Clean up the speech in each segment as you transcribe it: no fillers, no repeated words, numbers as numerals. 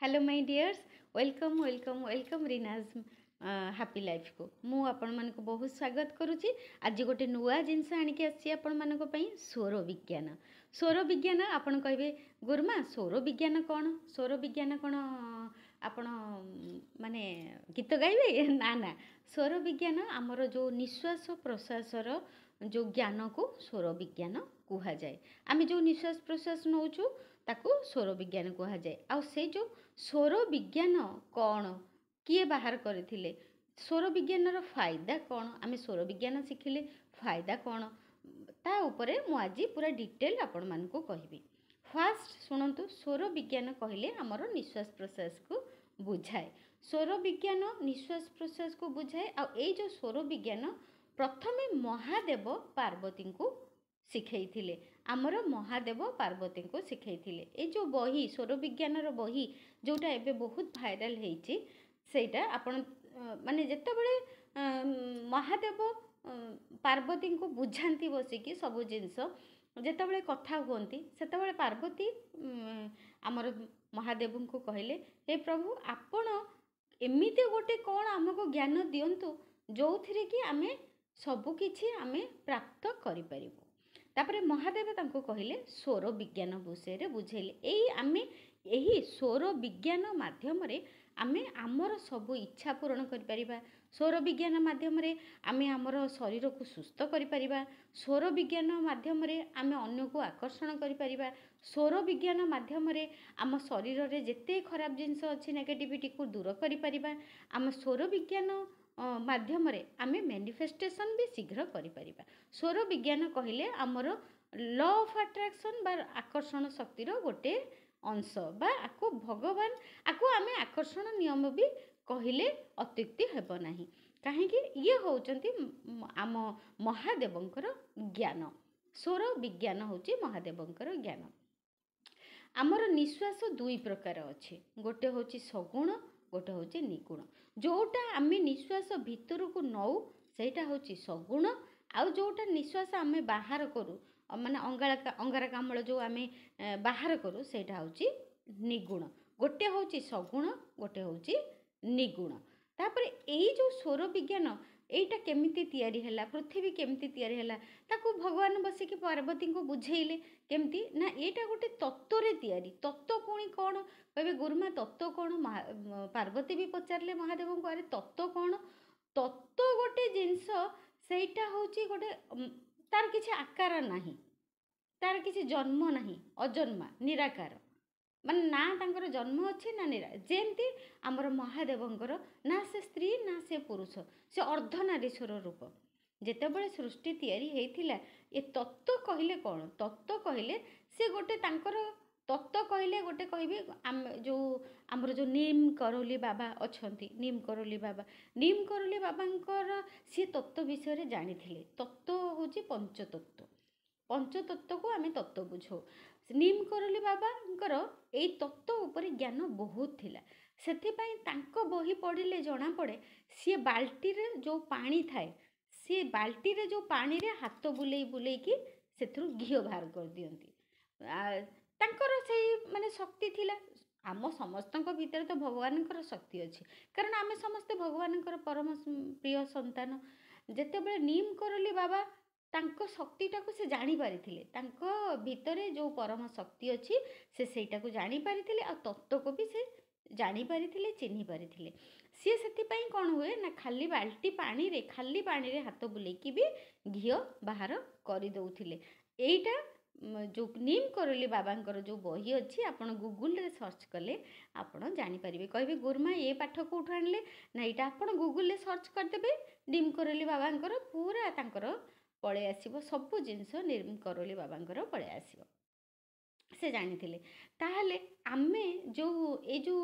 Hello my dears welcome welcome welcome Rina's happy life को मु आपण मानक बहुत स्वागत करुच्ची। आज गोटे नुआ जिनस आणिकी आसी आपण मानक पई स्वर विज्ञान आपण कहबे गुरुमा स्वर विज्ञान कौन आपण माने गीत गाइबे ना ना स्वर विज्ञान आमर जो निश्वास प्रश्वासर जो ज्ञान को स्वर विज्ञान कुहा जाए। आमे जो निश्वास प्रश्वास नौचु ताकू स्वर विज्ञान कुहा जाए। आ से जो स्वर विज्ञान कौन किए बाहर करथिले, स्वर विज्ञान फायदा कौन, आमे स्वर विज्ञान शिखिले फायदा कौन ता उपरे मु आज पूरा डिटेल आपण मानकु कहबी। फास्ट शुणु, स्वर विज्ञान कहले आमर निश्वास प्रश्वास को बुझाए। स्वर विज्ञान निश्वास प्रश्वास को बुझाए। आ ए जो स्वर विज्ञान प्रथमे महादेव पार्वती को शिखई आमर महादेव पार्वती को शिखई। ए जो बही स्वर विज्ञान बही जोटा एबे बहुत भाइराल होईची सेटा आपण माने जेतेबेले महादेव पार्वती को बुझाती बसिकी सबु जिनस जेतेबेले कथा हुअंती सेतेबेले पार्वती आमर महादेव को कहले, हे प्रभु आपण एमिति गोटे कौन आमको ज्ञान दियंतु जो थिरे कि आमे सबु किछि आमे प्राप्त करि परिबु। तापरे महादेव तांको कहले स्वर विज्ञान विषय बुझेले। एई आमे एही स्वर विज्ञान माध्यम रे आमे आमर सबु इच्छा पूर्ण करि परिबा। स्वर विज्ञान माध्यम रे आमे आमर शरीर को सुस्थ करि परिबा। स्वर विज्ञान माध्यम रे आमे अन्य को आकर्षण करि परिबा। स्वर विज्ञान माध्यम रे आम शरीर रे जेते खराब जिंस अछि नेगेटिविटी को दूर करि परिबा। आम स्वर विज्ञान माध्यम रे आमे मैनिफेस्टेशन भी शीघ्र करि परिबा। स्वर विज्ञान कहले आमर लॉ ऑफ अट्रैक्शन बा आकर्षण शक्तिर गोटे अंश बा आको भगवान आको आमे आकर्षण नियम भी कहले अत्युक्ति हेब नाही। काहे कि ये होचंती आम महादेवंकर ज्ञान। स्वर विज्ञान होची महादेवंकर ज्ञान। आमर निश्वास दुई प्रकार अच्छे, गोटे होची सगुण, गोटे होची निगुण। जोटा आमे निश्वास भितर को नौ सेटा होची सगुण। आउ जोटा निश्वास आमे बाहर करू माने अंगारकाम्ल जो आमे बाहर करू सेटा होची निगुण। गोटे होची सगुण, गोटे होची निगुण। तापरे एई जो स्वर विज्ञान एटा केमिति तयारी हैला, पृथ्वी केमिति तयारी हैला ताकू भगवान बसी कि पार्वती को बुझेइले केमिति ना एटा गोटे तत्व रे तयारी। तत्व पुणी कौन कहबे गुरुमा तत्व कौन, पार्वती भी पचारले महादेव को अरे तत्व कौन। तत्व गोटे जिनस सेटा होची गोटे तार किछि आकार नाही, तार किछि जन्म नाही, अजन्मा निराकार माने ना तांकर जन्म अच्छे ना निरा। जेमती आमर महादेवंकर ना से स्त्री ना से पुरुष, से अर्धनारीश्वर रूप। जेतेबेले सृष्टि तयारी हेइथिला ए तत्व कहले कौन, तत्व कहले से गोटे तांकर तत्व कहले गोटे कहबे जो आमर जो नीम करोली बाबा अछंती, नीम करोली बाबांकर से तत्व विषय रे जानिथिले। तत्व होची पंचतत्व, पंचतत्व को आमे तत्व बुझो। नीम करोली बाबांकर एई तत्व उपरे ज्ञान बहुत थिला। सेथिपाई तांको बही पढ़िले जना पड़े सी बाल्टी रे जो पानी थाए सी बाल्टी रे जो पानी रे हाथ बुलेई बुलेई कि सेथरु घिओ बाहर कर दियंती। तांकर सेई माने शक्ति थिला। आम समस्तक भीतर तो भगवानकर शक्ति अच्छी, कारण आमे समस्ते भगवानकर परम प्रिय संतान। जेतेबेले नीम करोली बाबा तांको शक्तिटा को से जानी पारिथिले, तांको भितरे जो परम शक्ति अच्छी से सेटा को जानी पारिथिले आ तत्व को भी से जानी पारिथिले, चिन्ही पारिथिले। सी सेथिपाई कोन हुए ना खाली बाल्टी पानी रे हाथ बुलेकी भी घिओ बाहर करि दउथिले। एइटा जो नीम करोली बाबांकर जो बही अच्छी आपण गूगल रे सर्च कले आपण जानी परिबे। कहबे गुरुमा ये पाठ कोठु आनले ना, एटा आपण गूगल रे सर्च कर देबे नीम करोली बाबांकर पूरा तांकर पळे आसीबो, सबु जिंस नीम करोली बाबांकर पळे आसीबो से जानिथिले। ताहले आमे जो ए जो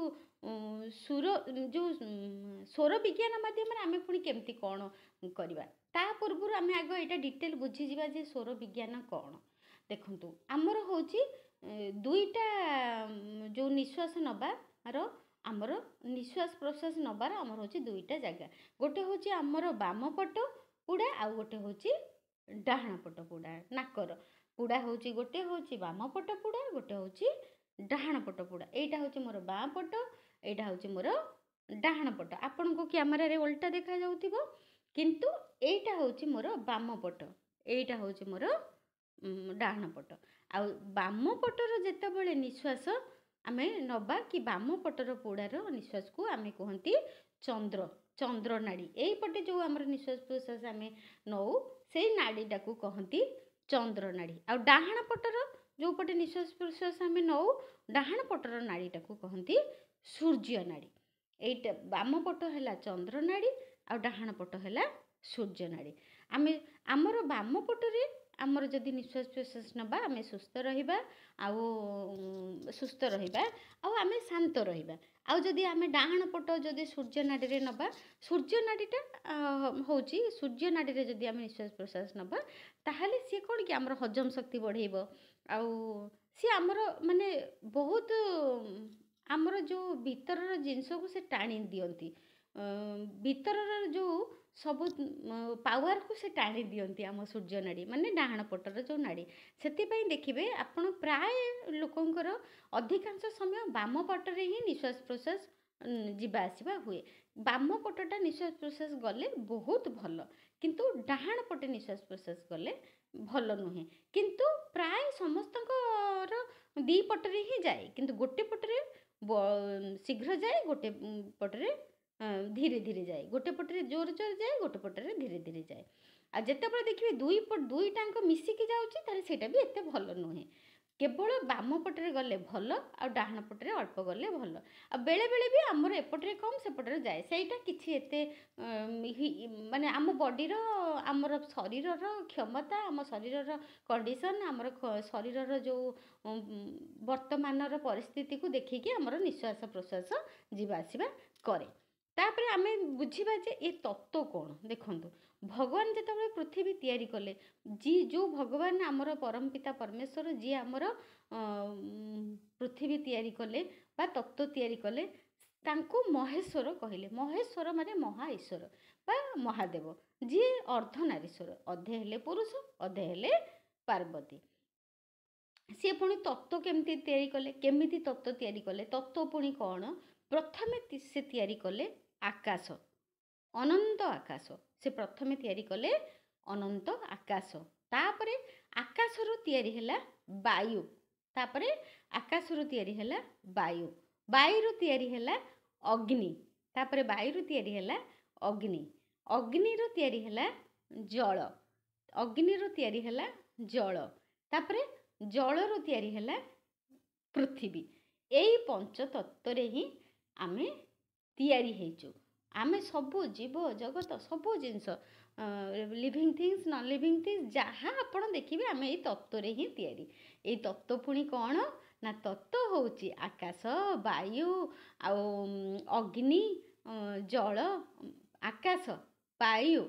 स्वर विज्ञान माध्यम रे आमे पुणी केमती कोन करबा ता पूर्व आमे आगो एटा डिटेल बुझी जिबा जे स्वर विज्ञान कोन। देखंतु आमर होची दुईटा जो निश्वास नबार आमर निश्वास प्रश्वास नबार आमर होची दुईटा जगह। गोटे होची आमर बाम पट पुडा आ गोटे होची डाहाण पट पुडा। नाकर पुडा होची गोटे होची बाम पट पुडा, गोटे होची ଡାହାଣ ପଟ ପୁଡ଼ା। ଏଇଟା ହେଉଛି ମୋର ବାଁ ପଟ, ଏଇଟା ହେଉଛି ମୋର ଡାହାଣ ପଟ। ଆପଣଙ୍କୁ କ୍ୟାମେରାରେ ଓଲଟା ଦେଖାଯାଉଥିବ, କିନ୍ତୁ ଏଇଟା ହେଉଛି ମୋର ବାମ ପଟ, ଏଇଟା ହେଉଛି ମୋର ଡାହାଣ ପଟ। ଆଉ ବାମ ପଟର ଯେତେବେଳେ ନିଶ୍ୱାସ ଆମେ ନେବା କି ବାମ ପଟର ପୋଡ଼ାର ନିଶ୍ୱାସକୁ ଆମେ କୁହନ୍ତି ଚନ୍ଦ୍ର ନାଡ଼ି। ଏଇପଟେ ଯେଉଁ ଆମର ନିଶ୍ୱାସ ପ୍ରଶ୍ୱାସ ଆମେ ନେଉ ସେଇ ନାଡ଼ିଟାକୁ କହନ୍ତି ଚନ୍ଦ୍ର ନାଡ଼ି। ଆଉ ଡାହାଣ ପଟର ଯେଉଁପଟେ ନିଶ୍ୱାସ ପ୍ରଶ୍ୱାସ ଆମେ ନେଉ ଡାହାଣ ପଟର ନାଡ଼ିଟାକୁ କହନ୍ତି ସୂର୍ଯ୍ୟ ନାଡ଼ି। ଏଇଟା ବାମ ପଟ ହେଲା ଚନ୍ଦ୍ର ନାଡ଼ି, ଆଉ ଡାହାଣ ପଟ ହେଲା ସୂର୍ଯ୍ୟ ନାଡ଼ି। ଆମର ବାମ ପଟରେ ଆମର ଯଦି ନିଶ୍ୱାସ ପ୍ରଶ୍ୱାସ ନେବା ଆମେ ସୁସ୍ଥ ରହିବା, ଆଉ ଆମେ ଶାନ୍ତ ରହିବା। ଆଉ ଯଦି ଆମେ ଡାହାଣ ପଟ ଯଦି ସୂର୍ଯ୍ୟ ନାଡ଼ିରେ ନେବା, ସୂର୍ଯ୍ୟ ନାଡ଼ିଟା ହେଉଛି ସୂର୍ଯ୍ୟ ନାଡ଼ିରେ ଯଦି ଆମେ ନିଶ୍ୱାସ ପ୍ରଶ୍ୱାସ ନେବା ତାହେଲେ ସିଏ କ'ଣ କି ଆମର ହଜମ ଶକ୍ତି ବଢ଼େଇବ। ଆଉ ସିଏ ଆମର ମାନେ ବହୁତ ଆମର ଯେଉଁ ଭିତରର ଜିନିଷକୁ ସେ ଟାଣି ଦିଅନ୍ତି, ଭିତରର ଯେଉଁ ସବୁ ପାୱାରକୁ ସେ ଟାଣି ଦିଅନ୍ତି ଆମ ସୂର୍ଯ୍ୟ ନାଡ଼ି, ମାନେ ଡାହାଣ ପଟର ଯେଉଁ ନାଡ଼ି। ସେଥିପାଇଁ ଦେଖିବେ ଆପଣ ପ୍ରାୟ ଲୋକଙ୍କର ଅଧିକାଂଶ ସମୟ ବାମ ପଟରେ ହିଁ ନିଶ୍ୱାସ ପ୍ରଶ୍ୱାସ ଯିବା ଆସିବା ହୁଏ। ବାମ ପଟଟା ନିଶ୍ୱାସ ପ୍ରଶ୍ୱାସ ଗଲେ ବହୁତ ଭଲ, କିନ୍ତୁ ଡାହାଣ ପଟେ ନିଶ୍ୱାସ ପ୍ରଶ୍ୱାସ ଗଲେ ଭଲ ନୁହେଁ। କିନ୍ତୁ ପ୍ରାୟ ସମସ୍ତଙ୍କର ଦୁଇ ପଟରେ ହିଁ ଯାଏ, କିନ୍ତୁ ଗୋଟେ ପଟରେ ଶୀଘ୍ର ଯାଏ, ଗୋଟେ ପଟରେ ଧୀରେ ଧୀରେ ଯାଏ, ଗୋଟେ ପଟରେ ଜୋର ଯାଏ, ଗୋଟେ ପଟରେ ଧୀରେ ଧୀରେ ଯାଏ। ଆଉ ଯେତେବେଳେ ଦେଖିବେ ଦୁଇଟାଙ୍କ ମିଶିକି ଯାଉଛି ତାହେଲେ ସେଇଟା ବି ଏତେ ଭଲ ନୁହେଁ। କେବଳ ବାମ ପଟରେ ଗଲେ ଭଲ, ଆଉ ଡାହାଣ ପଟରେ ଅଳ୍ପ ଗଲେ ଭଲ। ଆଉ ବେଳେବେଳେ ବି ଆମର ଏପଟରେ କମ୍ ସେପଟରେ ଯାଏ, ସେଇଟା କିଛି ଏତେ ମାନେ ଆମ ବଡ଼ିର ଆମର ଶରୀରର କ୍ଷମତା, ଆମ ଶରୀରର କଣ୍ଡିସନ୍, ଆମର ଶରୀରର ଯେଉଁ ବର୍ତ୍ତମାନର ପରିସ୍ଥିତିକୁ ଦେଖିକି ଆମର ନିଶ୍ୱାସ ପ୍ରଶ୍ୱାସ ଯିବା ଆସିବା କରେ। ତାପରେ ଆମେ ବୁଝିବା ଯେ ଏ ତତ୍ତ୍ୱ କ'ଣ। ଦେଖନ୍ତୁ, ଭଗବାନ ଯେତେବେଳେ ପୃଥିବୀ ତିଆରି କଲେ, ଯେଉଁ ଭଗବାନ ଆମର ପରମପିତା ପରମେଶ୍ୱର ଯିଏ ଆମର ପୃଥିବୀ ତିଆରି କଲେ ବା ତତ୍ତ୍ୱ ତିଆରି କଲେ, ତାଙ୍କୁ ମହେଶ୍ୱର କହିଲେ। ମହେଶ୍ୱର ମାନେ ମହା ଈଶ୍ୱର ବା ମହାଦେବ, ଯିଏ ଅର୍ଦ୍ଧନାରୀଶ୍ୱର, ଅଧେ ହେଲେ ପୁରୁଷ, ଅଧେ ହେଲେ ପାର୍ବତୀ। ସିଏ ପୁଣି ତତ୍ତ୍ୱ କେମିତି ତିଆରି କଲେ, କେମିତି ତତ୍ତ୍ୱ ତିଆରି କଲେ, ତତ୍ତ୍ୱ ପୁଣି କ'ଣ? ପ୍ରଥମେ ସେ ତିଆରି କଲେ ଆକାଶ, ଅନନ୍ତ ଆକାଶ। ସେ ପ୍ରଥମେ ତିଆରି କଲେ ଅନନ୍ତ ଆକାଶ, ତାପରେ ଆକାଶରୁ ତିଆରି ହେଲା ବାୟୁ, ତାପରେ ଆକାଶରୁ ତିଆରି ହେଲା ବାୟୁ, ବାୟୁରୁ ତିଆରି ହେଲା ଅଗ୍ନି, ତାପରେ ବାୟୁରୁ ତିଆରି ହେଲା ଅଗ୍ନି, ଅଗ୍ନିରୁ ତିଆରି ହେଲା ଜଳ, ଅଗ୍ନିରୁ ତିଆରି ହେଲା ଜଳ, ତାପରେ ଜଳରୁ ତିଆରି ହେଲା ପୃଥିବୀ। ଏଇ ପଞ୍ଚତତ୍ତ୍ୱରେ ହିଁ ଆମେ ତିଆରି ହେଇଛୁ। ଆମେ ସବୁ ଜୀବ ଜଗତ, ସବୁ ଜିନିଷ, living things, non living things, ଯାହା ଆପଣ ଦେଖିବେ ଆମେ ଏଇ ତତ୍ତ୍ୱରେ ହିଁ ତିଆରି। ଏଇ ତତ୍ତ୍ୱ ପୁଣି କ'ଣ ନା, ତତ୍ତ୍ୱ ହେଉଛି ଆକାଶ, ବାୟୁ, ଆଉ ଅଗ୍ନି, ଜଳ, ଆକାଶ, ବାୟୁ,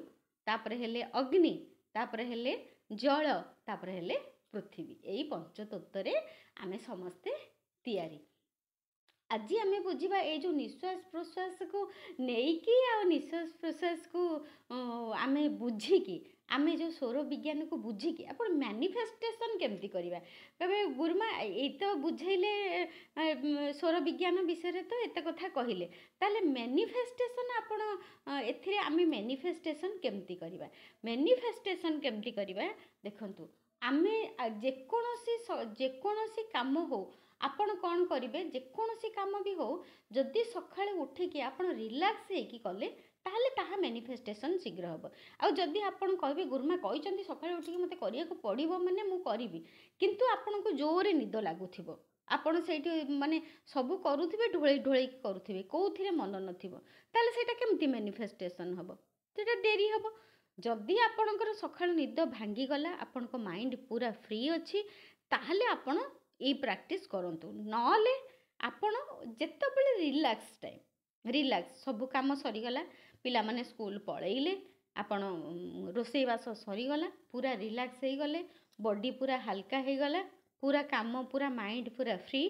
ତାପରେ ହେଲେ ଅଗ୍ନି, ତାପରେ ହେଲେ ଜଳ, ତାପରେ ହେଲେ ପୃଥିବୀ। ଏଇ ପଞ୍ଚତତ୍ତ୍ୱରେ ଆମେ ସମସ୍ତେ ତିଆରି। ଆଜି ଆମେ ବୁଝିବା ଏଇ ଯେଉଁ ନିଶ୍ୱାସ ପ୍ରଶ୍ୱାସକୁ ନେଇକି ଆଉ ନିଶ୍ୱାସ ପ୍ରଶ୍ୱାସକୁ ଆମେ ବୁଝିକି, ଆମେ ଯେଉଁ ସ୍ୱର ବିଜ୍ଞାନକୁ ବୁଝିକି ଆପଣ ମ୍ୟାନିଫେଷ୍ଟେସନ୍ କେମିତି କରିବା। କହିବେ ଗୁରୁମା ଏଇ ତ ବୁଝେଇଲେ ସ୍ୱର ବିଜ୍ଞାନ ବିଷୟରେ, ତ ଏତେ କଥା କହିଲେ, ତାହେଲେ ମ୍ୟାନିଫେଷ୍ଟେସନ୍ ଆପଣ ଏଥିରେ ଆମେ ମ୍ୟାନିଫେଷ୍ଟେସନ୍ କେମିତି କରିବା। ମ୍ୟାନିଫେଷ୍ଟେସନ୍ କେମିତି କରିବା, ଦେଖନ୍ତୁ, ଆମେ ଯେକୌଣସି କାମ ହଉ, ଆପଣ କ'ଣ କରିବେ, ଯେକୌଣସି କାମ ବି ହଉ, ଯଦି ସକାଳୁ ଉଠିକି ଆପଣ ରିଲାକ୍ସ ହେଇକି କଲେ ତାହେଲେ ତାହା ମ୍ୟାନିଫେଷ୍ଟେସନ୍ ଶୀଘ୍ର ହେବ। ଆଉ ଯଦି ଆପଣ କହିବେ ଗୁରୁମା କହିଛନ୍ତି ସକାଳୁ ଉଠିକି ମୋତେ କରିବାକୁ ପଡ଼ିବ ମାନେ ମୁଁ କରିବି, କିନ୍ତୁ ଆପଣଙ୍କୁ ଜୋରରେ ନିଦ ଲାଗୁଥିବ, ଆପଣ ସେଇଠି ମାନେ ସବୁ କରୁଥିବେ, ଢୋଳେଇକି କରୁଥିବେ, କେଉଁଥିରେ ମନ ନଥିବ, ତାହେଲେ ସେଇଟା କେମିତି ମ୍ୟାନିଫେଷ୍ଟେସନ୍ ହେବ, ସେଇଟା ଡେରି ହେବ। ଯଦି ଆପଣଙ୍କର ସକାଳୁ ନିଦ ଭାଙ୍ଗିଗଲା, ଆପଣଙ୍କ ମାଇଣ୍ଡ ପୁରା ଫ୍ରି ଅଛି, ତାହେଲେ ଆପଣ ଏଇ ପ୍ରାକ୍ଟିସ୍ କରନ୍ତୁ। ନହେଲେ ଆପଣ ଯେତେବେଳେ ରିଲାକ୍ସ ସବୁ କାମ ସରିଗଲା, ପିଲାମାନେ ସ୍କୁଲ ପଳେଇଲେ, ଆପଣ ରୋଷେଇବାସ ସରିଗଲା, ପୁରା ରିଲାକ୍ସ ହେଇଗଲେ, ବଡ଼ି ପୁରା ହାଲକା ହେଇଗଲା, ପୁରା କାମ, ପୁରା ମାଇଣ୍ଡ ପୁରା ଫ୍ରି,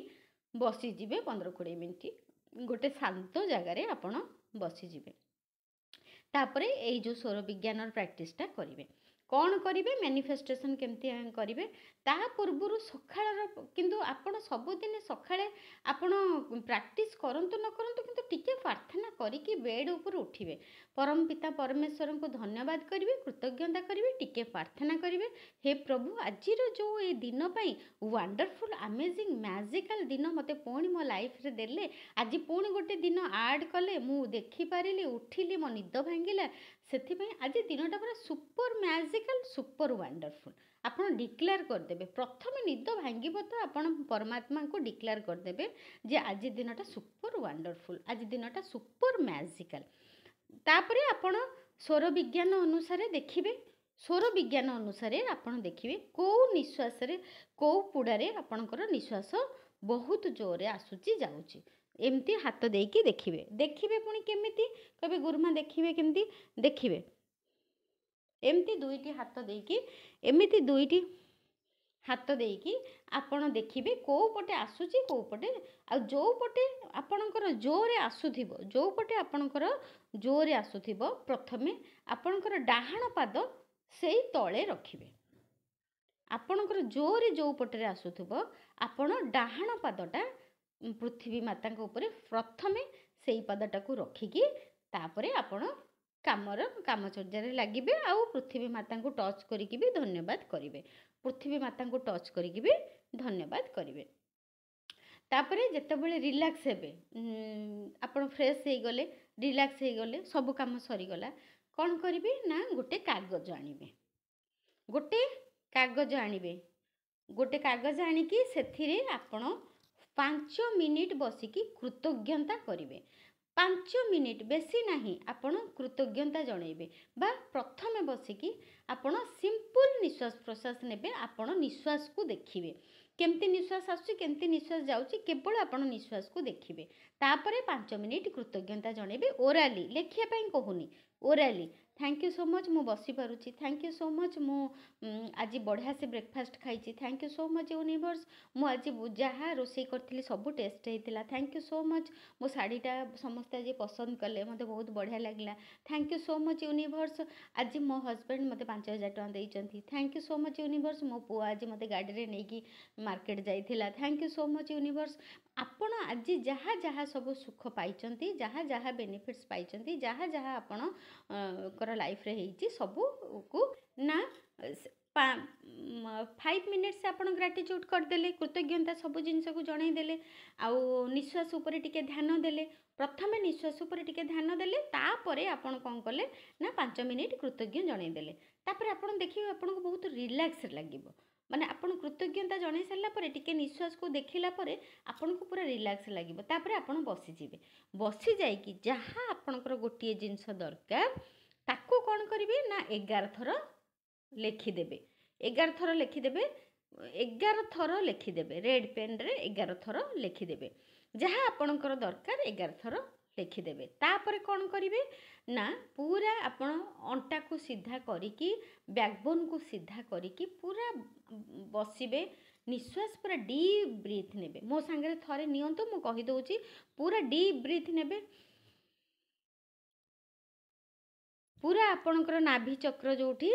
ବସିଯିବେ 15-20 ମିନିଟ୍ ଗୋଟେ ଶାନ୍ତ ଜାଗାରେ ଆପଣ ବସିଯିବେ। ତାପରେ ଏଇ ଯେଉଁ ସ୍ୱର ବିଜ୍ଞାନର ପ୍ରାକ୍ଟିସ୍ଟା କରିବେ। कौन करेंगे मैनिफेस्टेशन केमती करेंगे ता पूर्व सकाळ किंतु आपण सबुदिन सकाळे आपण प्रैक्टिस करंतु न करंतु किंतु टिके प्रार्थना करिकि बेड ऊपर उठिबे परम पिता परमेश्वर को धन्यवाद करेंगे कृतज्ञता करेंगे टिके प्रार्थना करेंगे हे प्रभु आज जो ये दिन पाई वंडरफुल अमेजिंग मैजिकल दिन मते पुणी मो लाइफ रे देले आज पुणी गोटे दिन ऐड कले मु देखि पारिली उठिली मो निद भांगिला सेथिपई आज दिनटा पूरा सुपर मैजिकल सुपर वंडरफुल आपण डिक्लेयर करदेबे प्रथम निद भांगिबो तो आपण परमात्मा को डिक्लेयर करदेबे जे आज दिनटा सुपर वंडरफुल आज दिनटा सुपर मैजिकल तापरे आपण स्वर विज्ञान अनुसार देखिबे स्वर विज्ञान अनुसार आपण देखिबे को निश्वास रे को पुडारे आपणकर निश्वास बहुत जोरे आसुची जाउची एमती हाथ देकी देखिबे देखिबे पुणी केमिति कबे गुरुमा देखिबे केमिति देखिबे एमती दुईटी हाथ देकी एमिति दुईटी हाथ देकी आपण देखिबे को पटे आसुची को पटे आ जो पटे आपणकर जोरे आसुथिबो जो पटे आपणकर जोरे आसुथिबो प्रथमे आपणकर डाहाण पाद सेई तळे रखिबे आपणकर जोरे जो पटे आसुथिबो आपण डाहाण पादटा पृथ्वी माता ऊपर प्रथमे सेई पादटा को रखिकी तापरे आपण कामर कामचर्या लगे आउ पृथ्वी माता को टच करिकी भी धन्यवाद करेंगे पृथ्वी माता को टच करिकी भी धन्यवाद करेंगे तापरे जेतेबेले रिलैक्स हेबे आपण फ्रेश हो गले रिलैक्स हो गले सब काम सरीगला कौन करेंगे ना गोटे कागज आनिबे गोटे कागज आनिबे गोटे कागज आनिकी सेथिरे आपण 5 मिनिट बसिकी कृतज्ञता करेंगे 5 मिनिट बेसी नहीं आपण कृतज्ञता जणेबे बा प्रथमे बसिकी आपण सिंपल निश्वास प्रश्वास नेबे आपण निश्वास को देखिबे केमती निश्वास आसुची केमती निश्वास जाउची केवल आपण निश्वास को देखिबे तापरे 5 मिनिट कृतज्ञता जणेबे ओराली लेखिया पई कहूनी ओराली थैंक यू सो मच मु बसी पारुची थैंक यू सो मच मु आज बढ़िया से ब्रेकफास्ट खाई thank you so much universe मु आज जहाँ रोषे करी सब टेस्ट होता थैंक यू सो मच मो शाढ़ीटा समस्त आज पसंद कले मत बहुत बढ़िया लगला thank you so much universe आज मो हस्बैंड मत 5,000 टଙ୍କା देइचंती thank you so much universe मो पुआ आज मत गाड़ी रे नेकी मार्केट जाइथिला thank you so much universe आपण आज जहाँ जहाँ सब सुख पाइचंती जहाँ जहाँ बेनिफिट्स पाइचंती जहाँ जहाँ आपण कर लाइफ रे हेची सबू को ना 5 मिनिट्स आपण ग्रेटिट्यूड करदेले कृतज्ञता सब जिनस को जणाई देले आउ निश्वास उपर टिके ध्यान देले प्रथमे निश्वास उपर टिके ध्यान देले तापरे आपण कोन कले ना 5 मिनिट कृतज्ञ जणाई देले तापरे आपण देखिबे आपण को बहुत रिलैक्स लागिबो माने आपण कृतज्ञता जणाई सारला परे टिके निश्वास को देखिला परे आपण को पूरा रिलैक्स लागिबो तापरे आपण बसी जिवे बसी जाई कि जहाँ आपणकर गोटिए जिनस दरकार ताको कोन करिवे ना 11 थर लिखिदेवे 11 थर लिखिदेवे 11 थर लिखिदेवे रेड पेन रे 11 थर लिखिदेवे जहाँ आपणकर दरकार 11 थर लिखिदेवे तापर कौन करिवे ना पूरा आपण अंटा को सीधा करिकी बैकबोन को सीधा करिकी पूरा बसिबे निश्वास पूरा डीप ब्रीथ नेबे मो संगे थरे नियंतु मु कहि दउची पूरा डीप ब्रीथ नेबे पूरा आपणकर नाभि चक्र जोठी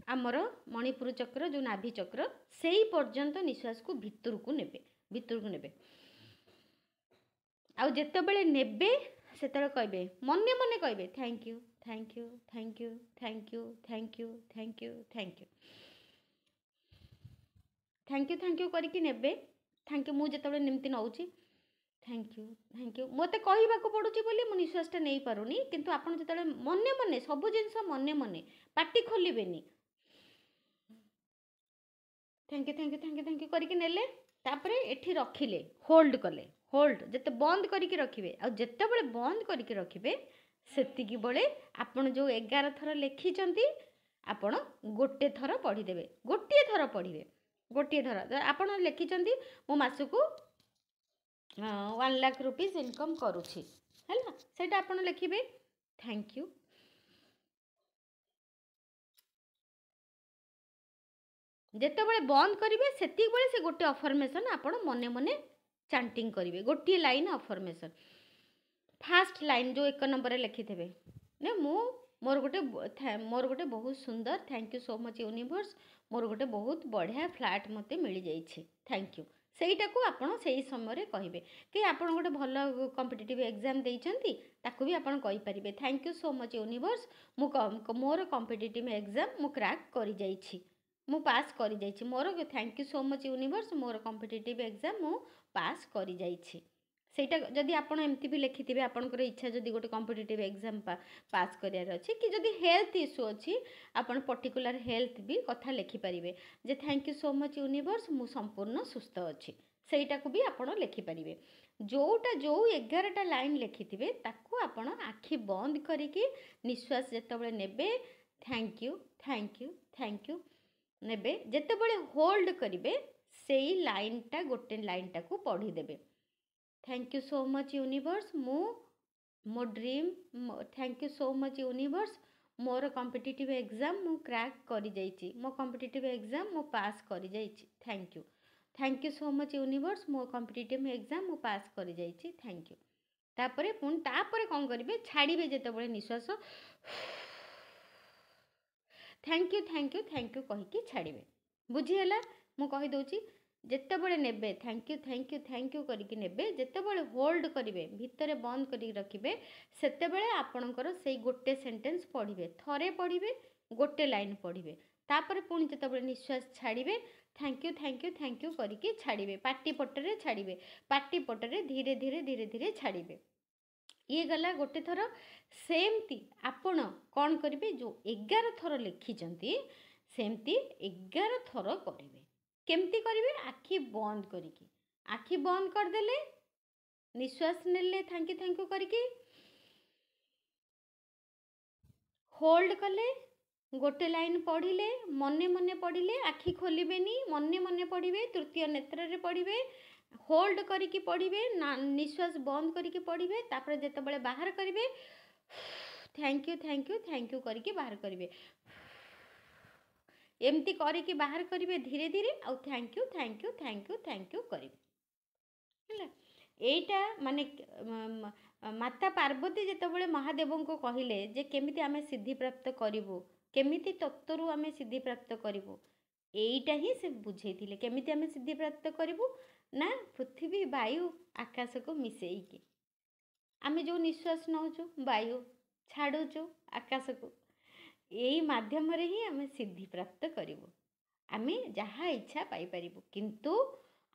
आमर मणिपुर चक्र जो नाभि चक्र सेई पर्यंत निश्वास को भितर को नेबे आउ जेतेबेले नेबे सेतेबेले कहबे मने मने कहबे thank you thank you thank you thank you thank you thank you thank you thank you करके नेबे थैंक यू मु जेतेबेले निमति नउची थैंक यू मते कहबाको पड़ुची बोली मु निश्वासटा नहीं पारुनी किंतु आपण जेतेबेले मने मने सब जिनस मने मने पाटी खोलिबेनी थैंक यू करके नेले तापरे एठी रखिले होल्ड कले होल्ड जते बंद करके रखिबे आ जेतेबेले बंद करके रखिबे सेतिकी बेले आपण जो 11 थर लिखिचंती आपण गोटे थर पढ़ी देबे गोटे थर पढ़िबे गोटे थर आपण लिखिचंती मो मासको 1 लाख रुपीस इनकम करूछि हैला सेटा आपण लिखिबे थैंक यू जेतेबेले बंद करिवे सेतिक बेले से गोटे अफर्मेशन आपण मने मने चांटिंग करिवे गोटे लाइन अफर्मेशन फास्ट लाइन जो 1 नंबर लिखि थेबे ने मु मोर गोटे बहुत सुंदर thank you so much universe मोर गोटे बहुत बढ़िया फ्लैट मते मिल जाइए थैंक यू सेटा को आपण से समय कहे कि आपण गोटे भल कॉम्पिटिटिव एग्जाम देइचंती ताकू भी आपण कहि परिबे thank you so much universe मोर कॉम्पिटिटिव एग्जाम मु क्रैक करि जाइछि मु पास करि जाइछि मोर thank you so much universe मोर कॉम्पिटिटिव एग्जाम मु पास करि जाइछि सेटा जदि आपण एमती भी लिखिथिबे आपनकर इच्छा जदि गोटे कॉम्पिटिटिव एग्जाम पास करियार अछि कि जदि हेल्थ इश्यू अछि आपण पर्टिकुलर हेल्थ भी कथा लिखि परिबे जे thank you so much universe मु संपूर्ण सुस्थ अछि सेटा को भी आपण लिखि परिबे जोटा जो 11टा लाइन लिखिथिबे ताकू आपण आखि बंद करिकि निश्वास जेतबेले नेबे thank you thank you thank you नेबे जेतबेले होल्ड करिवे सेई लाइनटा गोटे लाइनटा को पढ़ी देबे thank you so much universe मो dream thank you so much universe मोर कॉम्पिटिटिव एग्जाम मु क्रैक करि जाइछि मो कॉम्पिटिटिव एग्जाम मु पास करि जाइछि thank you so much universe मो कॉम्पिटिटिव एग्जाम मु पास करि जाइछि थैंक यू तापरे पुन तापरे कोन करिवे छाड़िबे जेतेबेले निश्वास थैंक यू कहिकी छाड़िबे बुझीगला मु कहि दउछि जेतेबेले नेबे थैंक यू करिकी नेबे जेतेबेले होल्ड करिवे भितरे बंद करी रखिबे सेतेबेले आपणकर सेई गोटे सेंटेंस पढ़िबे थरे पढ़िबे गोटे लाइन पढ़िबे तापर पुणी जेतेबेले निश्वास छाड़िबे थैंक यू करिकी छाड़िबे पाटी पटरे छाड़िबे पाटी पटरे धीरे धीरे छाड़िबे ये गला गोटे थर सेमती आपण कौन करिवे जो 11 थर लिखिचंती सेमती 11 थर करिवे केमती करिवे आखि बंद करिकी आखि बंद कर देले निश्वास नेले थैंक यू करिकी होल्ड कले गोटे लाइन पढ़िले मने मने पढ़िले आखि खोलिबेनी मने मने पढ़िबे तृतीय नेत्र रे पढ़िबे होल्ड करिकी पढ़िबे निश्वास बंद करिकी पढ़िबे तापर जेतेबेले बाहर करिवे थैंक यू करिकी बाहर करिवे एमती करिकी बाहर करिवे धीरे धीरे आ थैंक यू करिवे हैला एटा माने माता पार्वती जेतेबेले महादेव को कहिले जे केमिति आमे सिद्धि प्राप्त करिवो केमिति तत्वरु आमे सिद्धि प्राप्त करिवो एइटा ही से बुझेइथिले केमिति आमे सिद्धि प्राप्त करिवो ना पृथ्वी वायु आकाश को मिसेइकी आमे जो निश्वास नौचु वायु छाड़ुचु आकाश को यही माध्यम रे ही आमे सिद्धि प्राप्त करिवो आमे जहाँ इच्छा पाई परिबो किंतु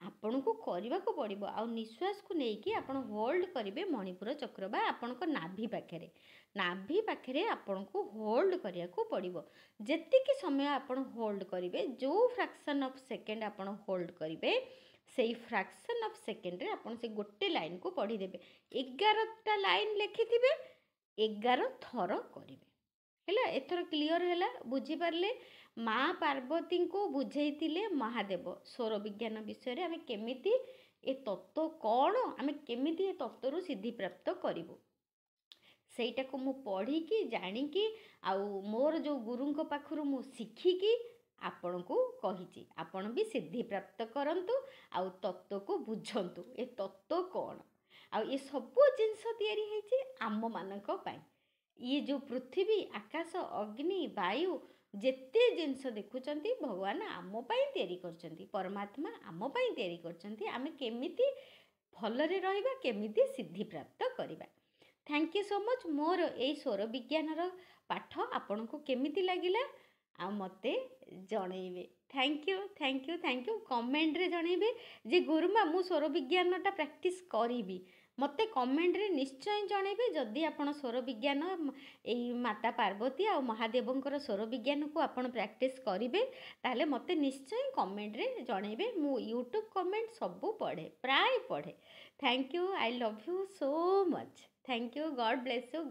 आपण को करबा को पड़िबो आ निश्वास को नेकी आपण होल्ड करिवे मणिपुर चक्र बा आपण को नाभि पाखरे आपण को होल्ड करिया को पड़िबो जेतिकी समय आपण होल्ड करिवे जो फ्रैक्शन ऑफ सेकंड आपण होल्ड करिवे सेई फ्रैक्शन ऑफ सेकंड रे आपण से गोटे लाइन को पढ़ी देबे 11टा लाइन लिखिथिबे 11 थर करिवे हैला एथर क्लियर हैला बुझी पारले माँ पार्वती को बुझेइथिले महादेव स्वर विज्ञान विषय रे आमे केमिति ए तत्व कौन आमे केमिति ए तत्व सिद्धि प्राप्त करिवो सेटा को मु पढ़ी की जानी की आउ मोर जो गुरु को पाखरु मु शिखी की आपण को कहिची आपण भी सिद्धि प्राप्त करंतु आउ तत्व को बुझंतु ए तत्व कौन आउ ये सब जिनस तैयारी हेची आम मानक पाई ये जो पृथ्वी आकाश अग्नि वायु जेते जिनस देखुचंती भगवान आम पाई तैयारी करचंती परमात्मा आम पाई तैयारी करचंती आमे केमिति भलरे रहिबा केमिति सिद्धि प्राप्त करिबा थैंक यू सो मच मोर ए स्वर विज्ञान रो पाठ आपण को केमिति लागिला आ मते जणैबे थैंक यू कमेंट रे जणैबे जे गुरुमा मु स्वर विज्ञानटा प्रैक्टिस करिबी मते कमेंट रे निश्चय जणैबे जदि आपण स्वर विज्ञान एई माता पार्वती आ महादेवंकर स्वर विज्ञान को आपण प्रैक्टिस करिबे ताले मते निश्चय कमेंट रे जणैबे मु यूट्यूब कमेंट सब पढ़े प्राय पढ़े thank you I love you so much thank you God bless you